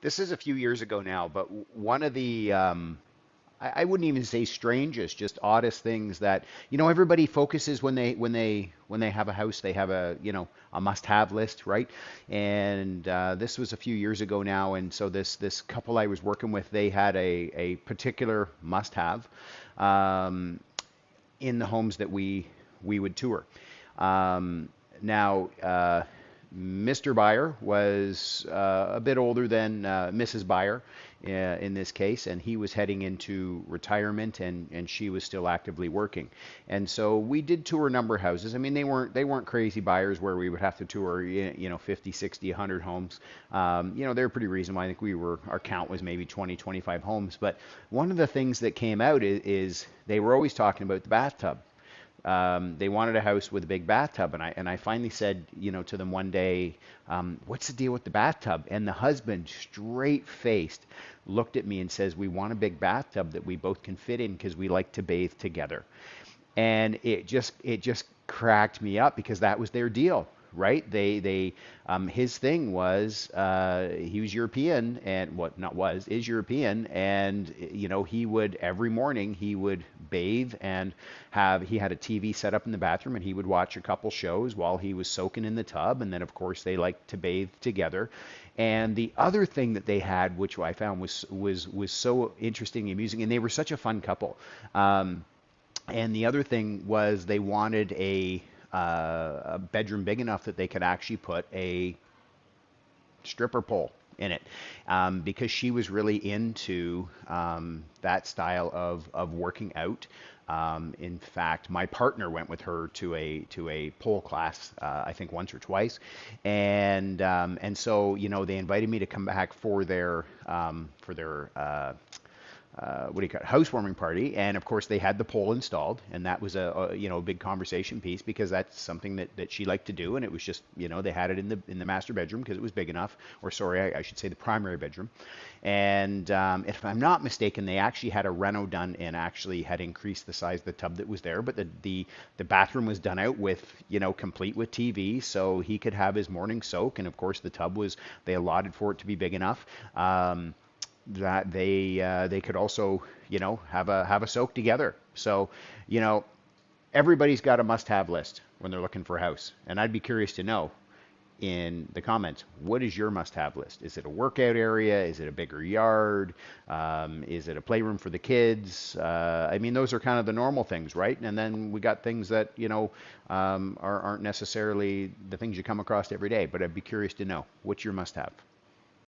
This is a few years ago now, but one of the I wouldn't even say strangest, just oddest things that everybody focuses when they have a house, they have a must-have list, right? And this was a few years ago now, and so this couple I was working with, they had a particular must-have um, in the homes that we would tour. Now, Mr. Buyer was a bit older than Mrs. Buyer in this case, and he was heading into retirement, and she was still actively working. And so we did tour a number of houses. I mean, they weren't crazy buyers where we would have to tour 50, 60, 100 homes. They were pretty reasonable. I think our count was maybe 20, 25 homes. But one of the things that came out is they were always talking about the bathtub. They wanted a house with a big bathtub, and I finally said, to them one day, "What's the deal with the bathtub?" And the husband, straight faced, looked at me and says, "We want a big bathtub that we both can fit in because we like to bathe together." And it just cracked me up because that was their deal, right? His thing was he was European, and what not was is European, and he would every morning he would bathe and he had a TV set up in the bathroom, and he would watch a couple shows while he was soaking in the tub, and then of course they liked to bathe together. And the other thing that they had, which I found was so interesting and amusing, and they were such a fun couple. And the other thing was they wanted a bedroom big enough that they could actually put a stripper pole in it, because she was really into that style of working out. In fact, my partner went with her to a pole class, I think once or twice, and so they invited me to come back for their what do you call it, housewarming party, and of course they had the pole installed, and that was a big conversation piece because that's something that she liked to do, and it was just they had it in the master bedroom because it was big enough, or sorry, I should say the primary bedroom. And if I'm not mistaken, they actually had a reno done and actually had increased the size of the tub that was there, but the bathroom was done out with complete with TV, so he could have his morning soak, and of course the tub was, they allotted for it to be big enough. That they could also have a soak together. So everybody's got a must-have list when they're looking for a house, and I'd be curious to know in the comments, what is your must-have list? Is it a workout area? Is it a bigger yard? Is it a playroom for the kids? I mean, those are kind of the normal things, right? And then we got things that aren't necessarily the things you come across every day, but I'd be curious to know what's your must-have.